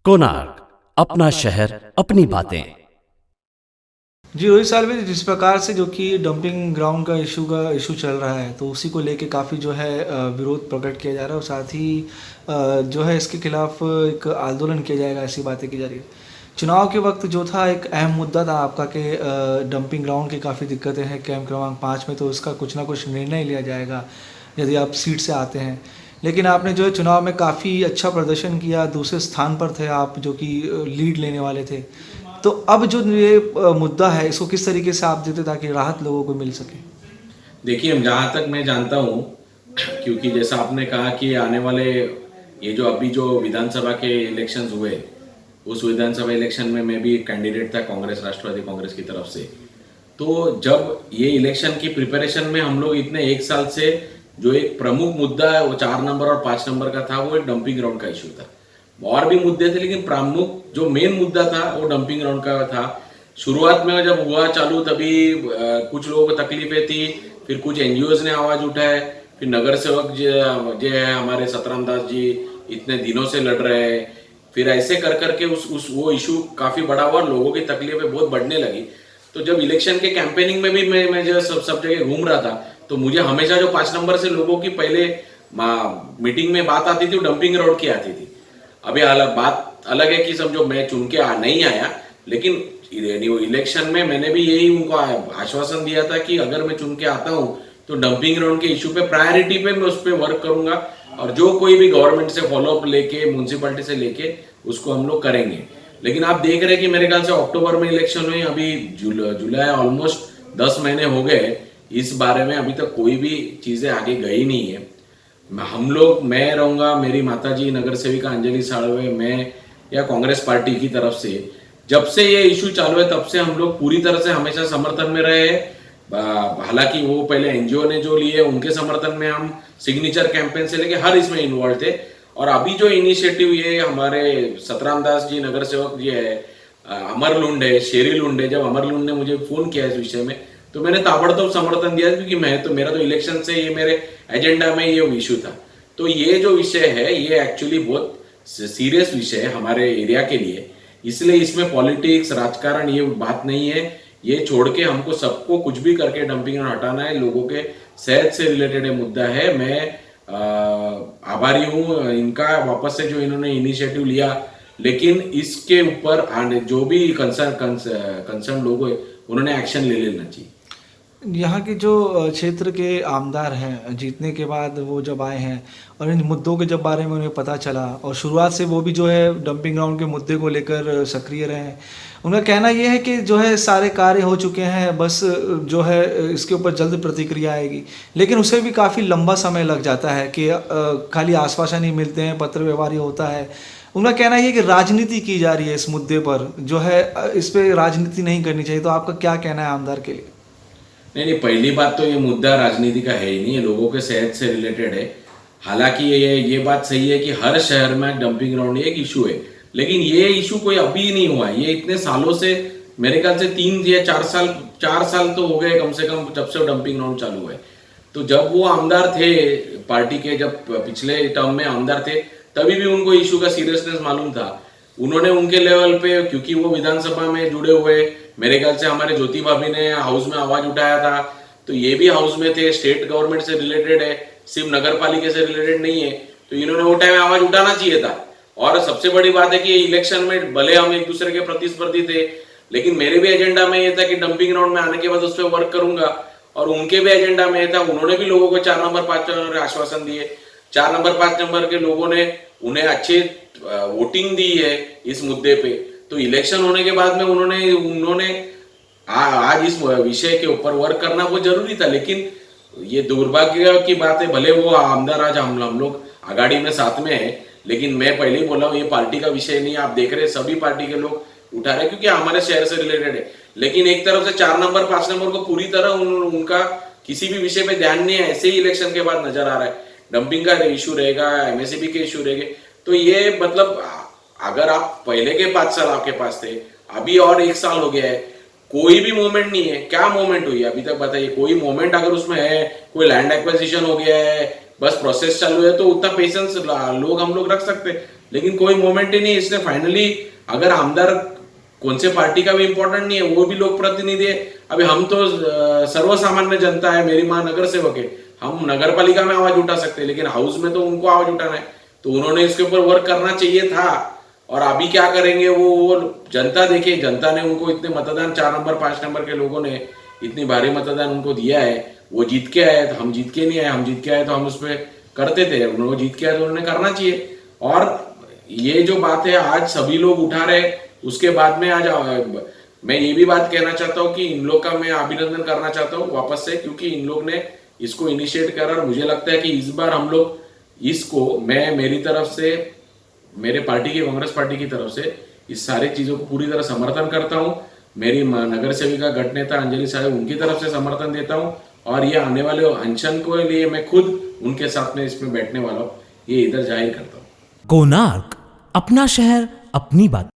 कोणार्क, अपना शहर अपनी बातें। जी, रोहित सालवी जिस प्रकार से जो कि डंपिंग ग्राउंड का इशू चल रहा है, तो उसी को लेके काफ़ी जो है विरोध प्रकट किया जा रहा है और साथ ही जो है इसके खिलाफ एक आंदोलन किया जाएगा, ऐसी बातें की जा रही है। चुनाव के वक्त जो था एक अहम मुद्दा था आपका कि डंपिंग ग्राउंड की काफ़ी दिक्कतें हैं कैंप क्रमांक 5 में, तो इसका कुछ ना कुछ निर्णय लिया जाएगा यदि आप सीट से आते हैं। लेकिन आपने जो है चुनाव में काफ़ी अच्छा प्रदर्शन किया, दूसरे स्थान पर थे आप, जो कि लीड लेने वाले थे। तो अब जो ये मुद्दा है, इसको किस तरीके से आप देते ताकि राहत लोगों को मिल सके? देखिए, जहाँ तक मैं जानता हूँ, क्योंकि जैसा आपने कहा कि आने वाले ये जो अभी जो विधानसभा के इलेक्शंस हुए, उस विधानसभा इलेक्शन में मैं भी कैंडिडेट था कांग्रेस, राष्ट्रवादी कांग्रेस की तरफ से। तो जब ये इलेक्शन की प्रिपरेशन में हम लोग इतने एक साल से जो एक प्रमुख मुद्दा है वो 4 नंबर और 5 नंबर का था, वो एक डंपिंग ग्राउंड का इशू था। और भी मुद्दे थे, लेकिन प्रमुख जो मेन मुद्दा था वो डंपिंग ग्राउंड का था। शुरुआत में जब हुआ चालू, तभी कुछ लोगों को तकलीफें थी, फिर कुछ एनजीओज ने आवाज उठाए, फिर नगर सेवक जो है हमारे सतराम दास जी इतने दिनों से लड़ रहे हैं। फिर ऐसे कर करके उस वो इशू काफी बड़ा हुआ, लोगों की तकलीफें बहुत बढ़ने लगी। तो जब इलेक्शन के कैंपेनिंग में भी मैं जो सब जगह घूम रहा था, तो मुझे हमेशा जो 5 नंबर से लोगों की पहले मीटिंग में बात आती थी, वो डंपिंग ग्राउंड की आती थी। अभी बात अलग है कि समझो मैं चुन के नहीं आया, लेकिन इलेक्शन में मैंने भी यही उनको आश्वासन दिया था कि अगर मैं चुन के आता हूं तो डंपिंग ग्राउंड के इशू पे प्रायोरिटी पे मैं उस पर वर्क करूंगा, और जो कोई भी गवर्नमेंट से फॉलोअप लेके, म्यूनसिपैलिटी से लेके उसको हम लोग करेंगे। लेकिन आप देख रहे हैं कि मेरे ख्याल से अक्टूबर में इलेक्शन हुई, अभी जुलाई ऑलमोस्ट 10 महीने हो गए, इस बारे में अभी तक कोई भी चीजें आगे गई नहीं है। हम लोग, मैं रहूंगा, मेरी माताजी नगर सेविका अंजलि साळवे, मैं या कांग्रेस पार्टी की तरफ से जब से ये इशू चालू है तब से हम लोग पूरी तरह से हमेशा समर्थन में रहे हैं। हालांकि वो पहले एनजीओ ने जो लिए उनके समर्थन में हम सिग्नेचर कैंपेन से लेके हर इसमें इन्वॉल्व थे। और अभी जो इनिशिएटिव ये हमारे सतराम दास जी नगर सेवक जी है, अमर लुंड है, शेरी लुंड है, जब अमर लुंड ने मुझे फोन किया इस विषय में तो मैंने ताबड़तोड़ समर्थन दिया, क्योंकि मेरा तो इलेक्शन से ये मेरे एजेंडा में ये इशू था। तो ये जो विषय है ये एक्चुअली बहुत सीरियस विषय है हमारे एरिया के लिए, इसलिए इसमें पॉलिटिक्स, राजकारण ये बात नहीं है। ये छोड़ के हमको सबको कुछ भी करके डंपिंग ग्राउंड हटाना है, लोगों के सेहत से रिलेटेड मुद्दा है। मैं आभारी हूँ इनका वापस से जो इन्होंने इनिशिएटिव लिया, लेकिन इसके ऊपर जो भी कंसर्न लोग हैं उन्होंने एक्शन ले लेना चाहिए। यहाँ के जो क्षेत्र के आमदार हैं, जीतने के बाद वो जब आए हैं और इन मुद्दों के जब बारे में उन्हें पता चला, और शुरुआत से वो भी जो है डंपिंग ग्राउंड के मुद्दे को लेकर सक्रिय रहे हैं। उनका कहना ये है कि जो है सारे कार्य हो चुके हैं, बस जो है इसके ऊपर जल्द प्रतिक्रिया आएगी। लेकिन उसे भी काफ़ी लंबा समय लग जाता है कि खाली आश्वासन ही मिलते हैं, पत्र व्यवहार ही होता है। उनका कहना ये है कि राजनीति की जा रही है इस मुद्दे पर, जो है इस पर राजनीति नहीं करनी चाहिए। तो आपका क्या कहना है आमदार के लिए? नहीं, पहली बात तो ये मुद्दा राजनीति का है ही नहीं, ये लोगों के सेहत से रिलेटेड है। हालांकि ये बात सही है कि हर शहर में डंपिंग ग्राउंड एक इशू है, लेकिन ये इशू कोई अभी नहीं हुआ है, ये इतने सालों से, मेरे ख्याल से 3 या 4 साल तो हो गए कम से कम जब से डंपिंग ग्राउंड चालू हुआ है। तो जब वो आमदार थे पार्टी के, जब पिछले टर्म में आमदार थे, तभी भी उनको इशू का सीरियसनेस मालूम था। उन्होंने उनके लेवल पे, क्योंकि वो विधानसभा में जुड़े हुए, मेरे ख्याल से हमारे ज्योति भाभी ने हाउस में आवाज उठाया था, तो ये भी हाउस में थे, स्टेट गवर्नमेंट से रिलेटेड है, सिर्फ नगर पालिका से रिलेटेड नहीं है। तो इन्होंने वो टाइम आवाज उठाना चाहिए था। और सबसे बड़ी बात है कि इलेक्शन में भले हम एक दूसरे के प्रतिस्पर्धी थे, लेकिन मेरे भी एजेंडा में ये था कि डंपिंग ग्राउंड में आने के बाद उस पर वर्क करूंगा, और उनके भी एजेंडा में था। उन्होंने भी लोगों को 4 नंबर 5 नंबर आश्वासन दिए। 4 नंबर 5 नंबर के लोगों ने उन्हें अच्छे वोटिंग दी है इस मुद्दे पे। तो इलेक्शन होने के बाद में उन्होंने आज इस विषय के ऊपर वर्क करना बहुत जरूरी था। लेकिन ये दुर्भाग्य की बात है, भले वो आमदार आज हम लोग आघाड़ी में साथ में है, लेकिन मैं पहले ही बोला हूँ ये पार्टी का विषय नहीं। आप देख रहे सभी पार्टी के लोग उठा रहे, क्योंकि हमारे शहर से रिलेटेड है। लेकिन एक तरफ से 4 नंबर 5 नंबर को पूरी तरह उनका किसी भी विषय पे ध्यान नहीं है, ऐसे ही इलेक्शन के बाद नजर आ रहा है। डंपिंग का इशू रहेगा, एमएससीबी के इशू रहेंगे। तो ये मतलब अगर आप पहले के 5 साल आपके पास थे, अभी और 1 साल हो गया है, कोई भी मूवमेंट नहीं है। क्या मूवमेंट हुई है अभी तक बताइए? कोई मूवमेंट अगर उसमें है, कोई लैंड एक्विजिशन हो गया है, बस प्रोसेस चालू है, तो उतना पेशेंस लोग हम लोग रख सकते हैं। लेकिन कोई मोमेंट ही नहीं। इसने फाइनली अगर आमदार कौन से पार्टी का भी इंपॉर्टेंट नहीं है, वो भी लोक प्रतिनिधि है। अभी हम तो सर्वसामान्य जनता है, मेरी माँ नगर सेवक है, हम नगर पालिका में आवाज उठा सकते हैं, लेकिन हाउस में तो उनको आवाज उठाना है। तो उन्होंने इसके ऊपर वर्क करना चाहिए था। और अभी क्या करेंगे वो जनता देखे। जनता ने उनको इतने मतदान 4 नंबर 5 नंबर के लोगों ने इतनी भारी मतदान उनको दिया है। वो जीत के आए तो हम जीत के नहीं आए, हम जीत के आए तो हम उस पर करते थे, उन्होंने जीत के आए तो उन्होंने करना चाहिए। और ये जो बात है आज सभी लोग उठा रहे, उसके बाद में आज मैं ये भी बात कहना चाहता हूँ कि इन लोग का मैं अभिनंदन करना चाहता हूँ वापस से, क्योंकि इन लोग ने इसको इनिशिएट करा। और मुझे लगता है कि इस बार हम लोग इसको, मैं मेरी तरफ से, मेरे पार्टी की, कांग्रेस पार्टी की तरफ से इस सारी चीजों को पूरी तरह समर्थन करता हूँ। मेरी नगर सेविका गठ नेता अंजलि साहब, उनकी तरफ से समर्थन देता हूँ। और ये आने वाले अनशन को लिए मैं खुद उनके साथ में इसमें बैठने वाला हूँ, ये इधर जाहिर करता हूँ। कोणार्क, अपना शहर अपनी बात।